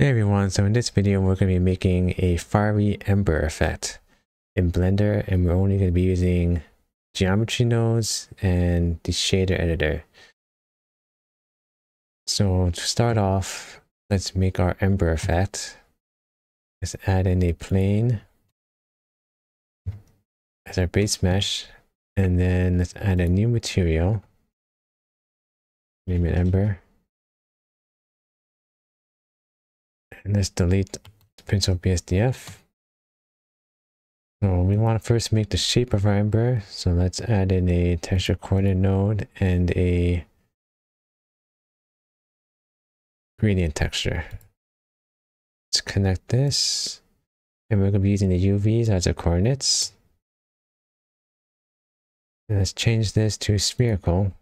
Hey everyone, so in this video we're going to be making a fiery ember effect in Blender, and we're only going to be using geometry nodes and the shader editor. So to start off, let's make our ember effect. Let's add in a plane as our base mesh, and then let's add a new material, name it ember, and let's delete the Pencil BSDF. So we want to first make the shape of our ember, so let's add in a texture coordinate node and a gradient texture. Let's connect this, and we're going to be using the UVs as the coordinates. And let's change this to spherical.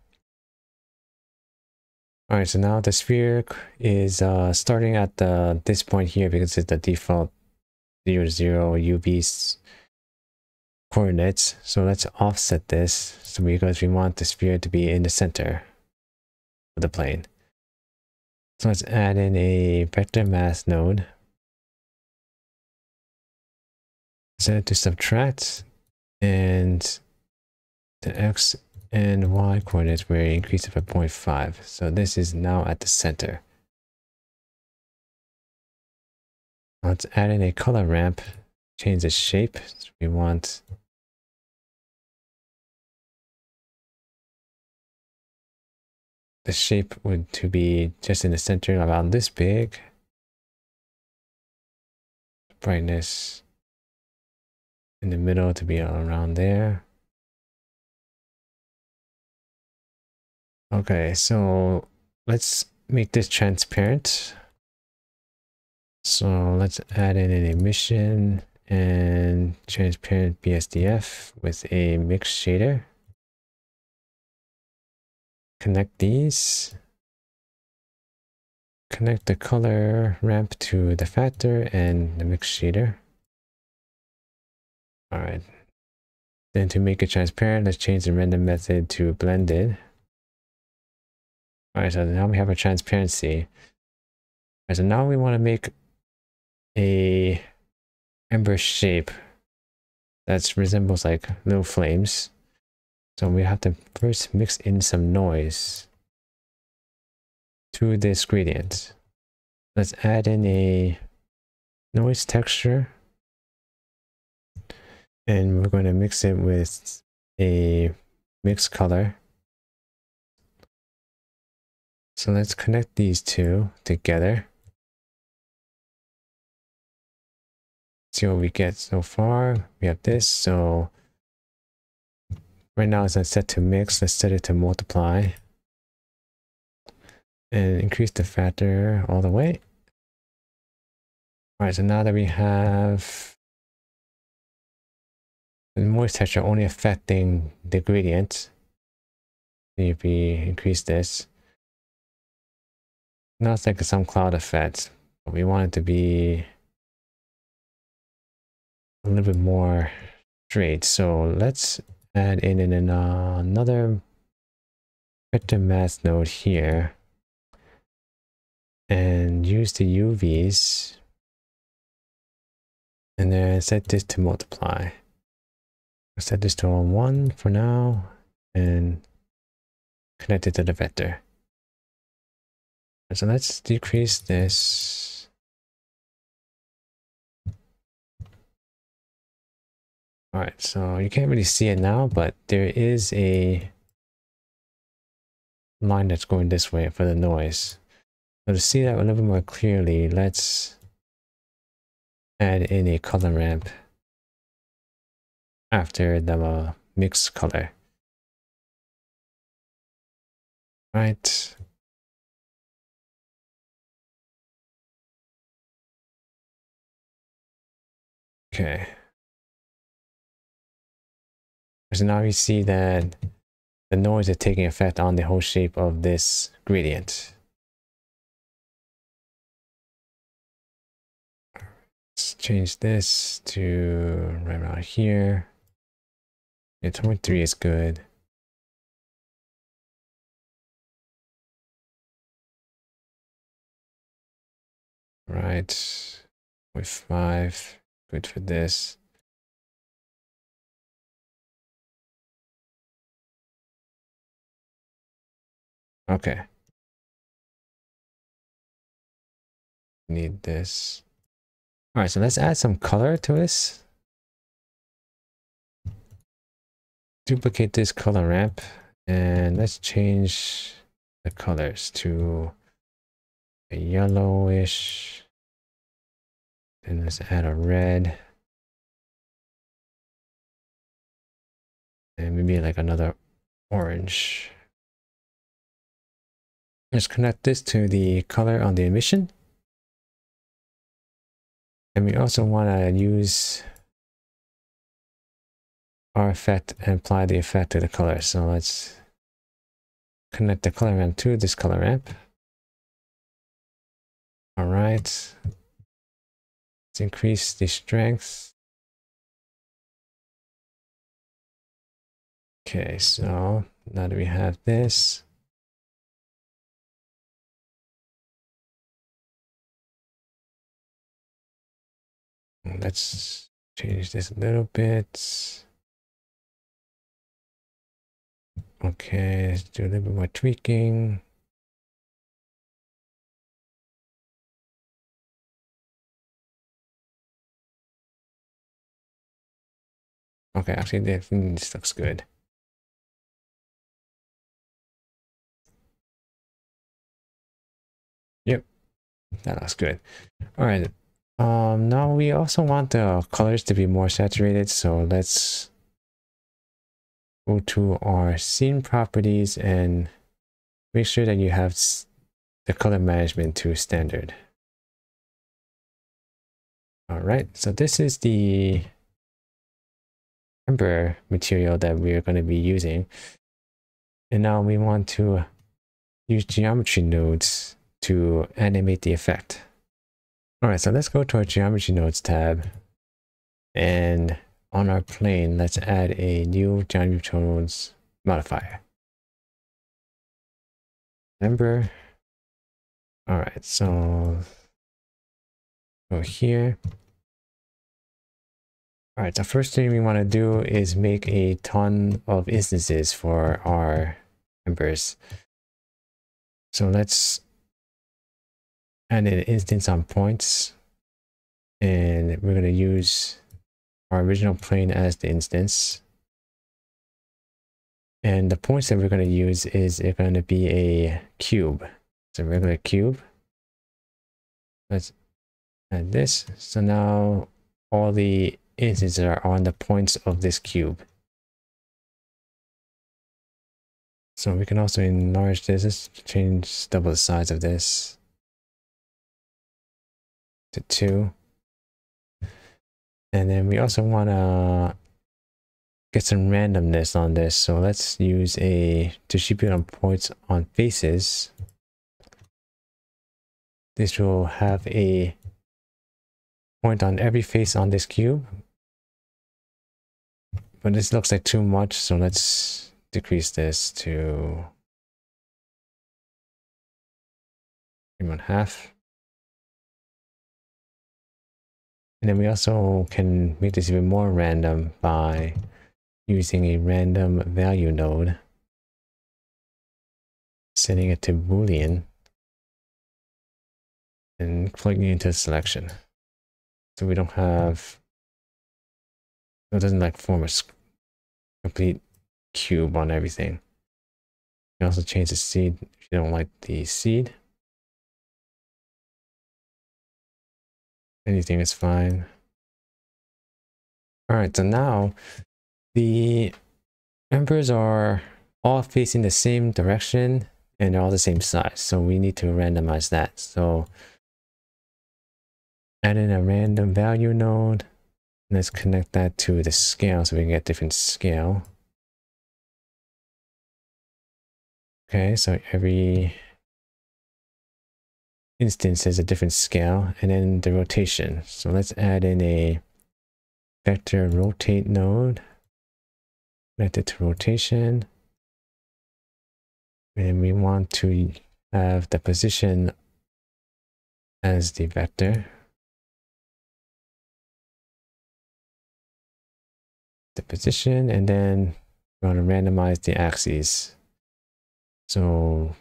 Alright, so now the sphere is starting at this point here because it's the default 0, 0 UVs coordinates. So let's offset this because we want the sphere to be in the center of the plane. So let's add in a vector mass node. Set it to subtract, and the x and y coordinates were increased by 0.5. So this is now at the center. Let's add in a color ramp, change the shape. So we want the shape to be just in the center, about this big. Brightness in the middle to be around there. Okay, so let's make this transparent. So let's add in an emission and transparent BSDF with a mixed shader. Connect these. Connect the color ramp to the factor and the mixed shader. Alright. Then to make it transparent, let's change the render method to blended. Alright, so now we have a transparency. Alright, so now we want to make a ember shape that resembles like little flames. So we have to first mix in some noise to this gradient. Let's add in a noise texture, and we're going to mix it with a mixed color. So let's connect these two together. See what we get so far. We have this. So right now it's set to mix. Let's set it to multiply and increase the factor all the way. All right, so now that we have the noise texture only affecting the gradient, if we increase this, now it's like some cloud effect, but we want it to be a little bit more straight. So let's add in another vector mass node here and use the UVs, and then set this to multiply. I'll set this to 1 for now and connect it to the vector. So let's decrease this. Alright, so you can't really see it now, but there is a line that's going this way for the noise. So to see that a little bit more clearly, let's add in a color ramp after the mixed color. Right. Okay. So now you see that the noise is taking effect on the whole shape of this gradient. Let's change this to right around here. Yeah, 23 is good. Right, 0.5, good for this. Okay. Need this. All right, so let's add some color to this. Duplicate this color ramp and let's change the colors to a yellowish. And let's add a red. And maybe like another orange. Let's connect this to the color on the emission. And we also want to use our effect and apply the effect to the color. So let's connect the color ramp to this color ramp. All right. Let's increase the strength. Okay, so now that we have this, let's change this a little bit. Okay, let's do a little bit more tweaking. Okay, actually, this looks good. Yep, that looks good. All right. Now we also want the colors to be more saturated, so let's go to our scene properties and make sure that you have the color management to standard. All right, so this is the Ember material that we're going to be using. And now we want to use geometry nodes to animate the effect. All right, so let's go to our geometry nodes tab. And on our plane, let's add a new geometry nodes modifier. Ember. All right, so go here. All right, the first thing we want to do is make a ton of instances for our embers. So let's add an instance on points, and we're going to use our original plane as the instance. And the points that we're going to use is going to be a cube. It's a regular cube. Let's add this. So now all the instances are on the points of this cube. So we can also enlarge this. Let's change double the size of this to 2. And then we also want to get some randomness on this. So let's use a distribute on points on faces. This will have a point on every face on this cube. But this looks like too much, so let's decrease this to 1/2. And then we also can make this even more random by using a random value node, setting it to Boolean, and plugging it into a selection. So we don't have, it doesn't like form a complete cube on everything. You can also change the seed if you don't like the seed. Anything is fine. All right, so now the embers are all facing the same direction and they're all the same size. So we need to randomize that. So add in a random value node. Let's connect that to the scale so we can get different scale. Okay, so every instance has a different scale, and then the rotation. So let's add in a vector rotate node, connect it to rotation. And we want to have the position as the vector. The position, and then we want to randomize the axes. So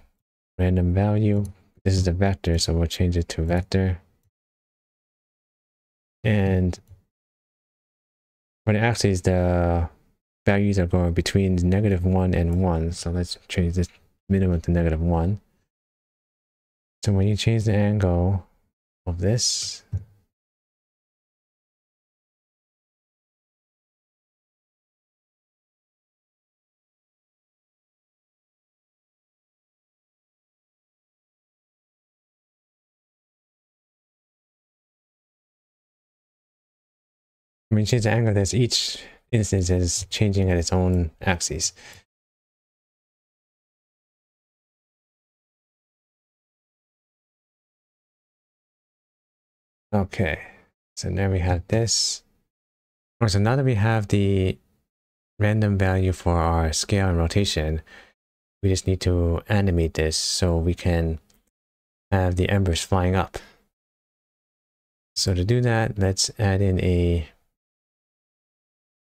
random value, this is the vector, so we'll change it to vector. And for the axes, the values are going between -1 and 1. So let's change this minimum to -1. So when you change the angle of this, when you change the angle, there's each instance is changing at its own axis. Okay, so now we have this. Okay, so now that we have the random value for our scale and rotation, we just need to animate this so we can have the embers flying up. So to do that, let's add in a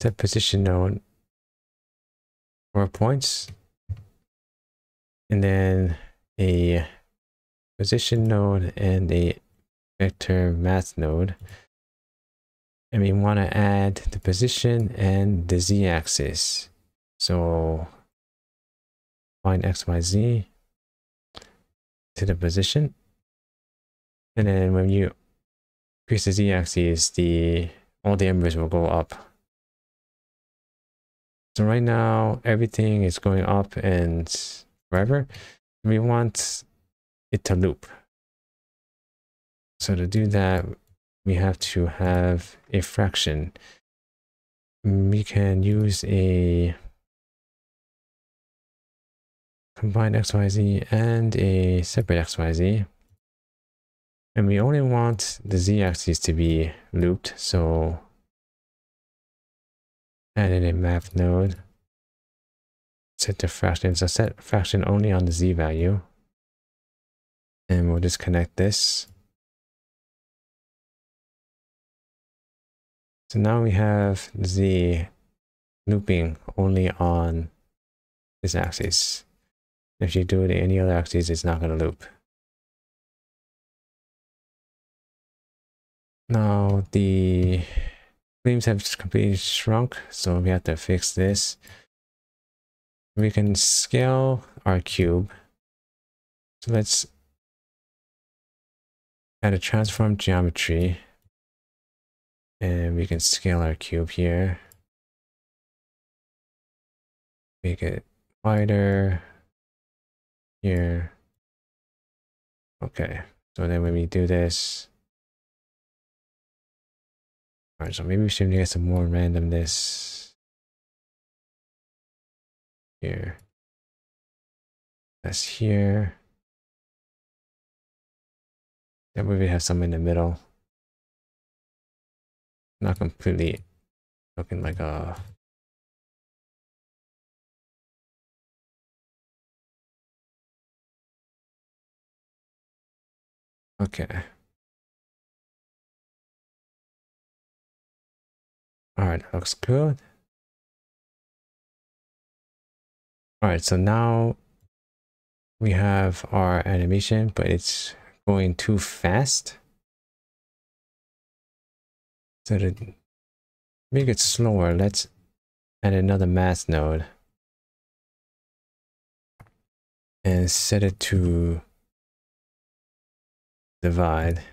set position node for points, and then a position node and a vector math node. And we want to add the position and the z-axis. So find x, y, z to the position, and then when you increase the z-axis, all the embers will go up. So right now everything is going up and forever. We want it to loop. So to do that, we have to have a fraction. We can use a combine xyz and a separate xyz. And we only want the z-axis to be looped, so add in a math node, set the fraction, so set fraction only on the z value, and we'll disconnect this. So now we have z looping only on this axis. If you do it any other axis, it's not going to loop. Now the beams have completely shrunk, so we have to fix this. We can scale our cube. So let's add a transform geometry, and we can scale our cube here. Make it wider here. Okay, so then when we do this, all right, so maybe we should get some more randomness here. That's here. That way we have some in the middle. Not completely looking like a... Okay. All right, looks good. All right, so now we have our animation, but it's going too fast. So to make it slower, let's add another math node and set it to divide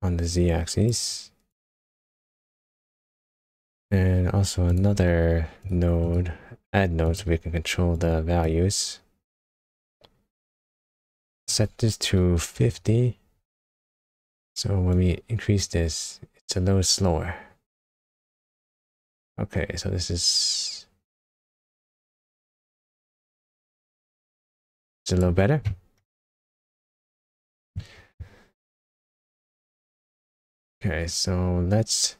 on the z-axis. And also another node, add node, so we can control the values. Set this to 50. So when we increase this, it's a little slower. Okay, so this is... it's a little better. Okay, so let's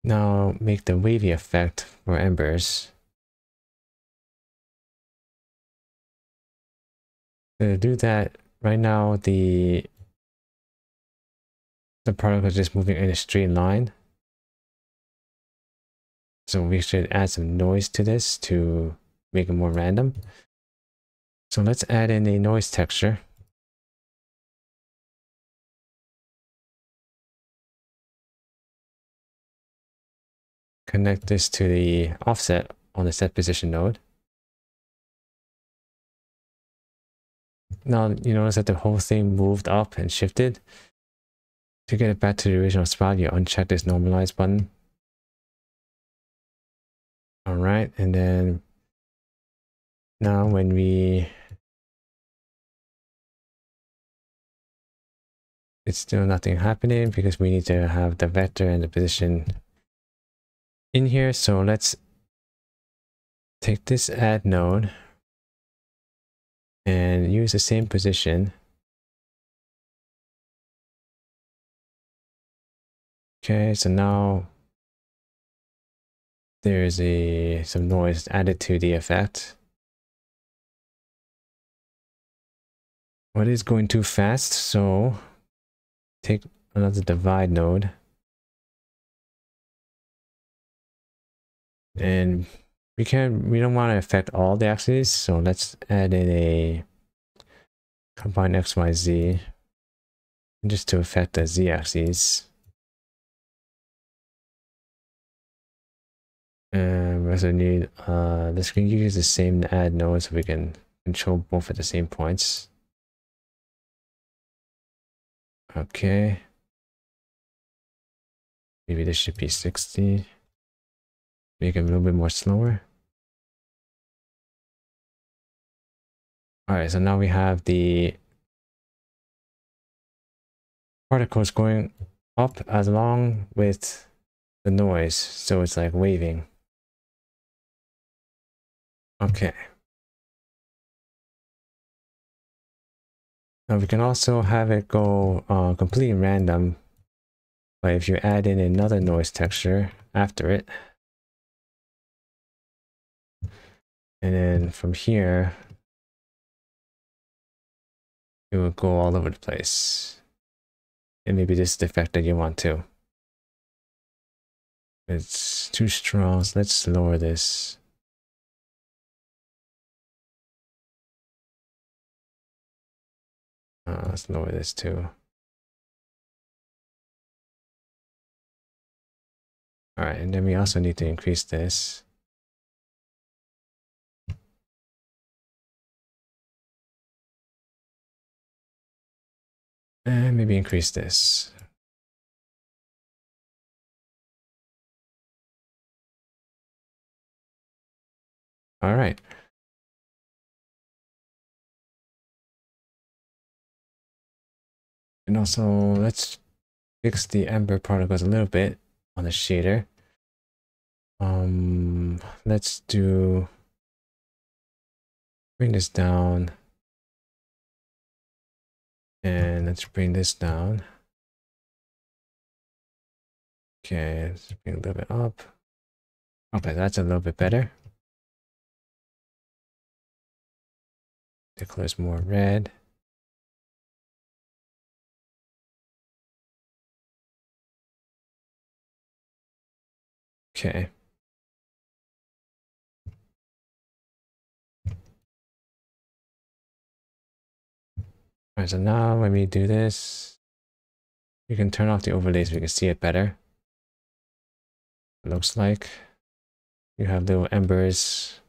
now make the wavy effect for embers. To do that, right now the the particle is just moving in a straight line. So we should add some noise to this to make it more random. So let's add in a noise texture. Connect this to the offset on the set position node. Now you notice that the whole thing moved up and shifted. To get it back to the original spot, you uncheck this normalize button. All right, and then now when it's still nothing happening because we need to have the vector and the position in here. So let's take this add node and use the same position. Okay, so now there's some noise added to the effect. What is going too fast? So take another divide node and we don't want to affect all the axes, so let's add in a combine XYZ just to affect the Z axis. And we also need let's use the same add node so we can control both at the same points. Okay. Maybe this should be 60. Make it a little bit more slower. Alright, so now we have the particles going up along with the noise, so it's like waving. Okay. Now we can also have it go completely random, but if you add in another noise texture after it, and then from here, it will go all over the place. And maybe this is the effect that you want to. It's too strong, so let's lower this. Let's lower this too. All right, and then we also need to increase this. And maybe increase this. All right. And also let's fix the ember particles a little bit on the shader. Let's bring this down. And let's bring this down. Okay, let's bring a little bit up. Okay, that's a little bit better. The color is more red. Okay. Alright, so now when we do this, you can turn off the overlay so we can see it better. It looks like you have little embers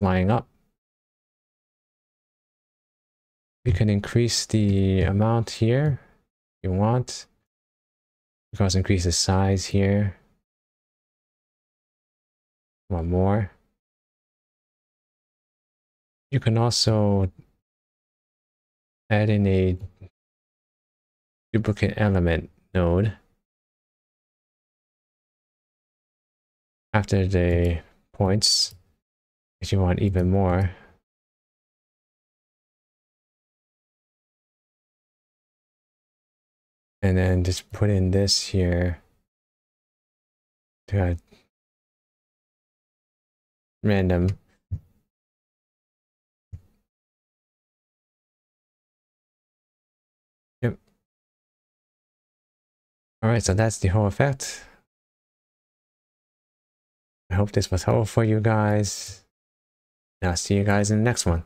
flying up. You can increase the amount here if you want. You can also increase the size here. Want more. You can also add in a duplicate element node after the points if you want even more. And then just put in this here to add random. Yep. All right, so that's the whole effect. I hope this was helpful for you guys. And I'll see you guys in the next one.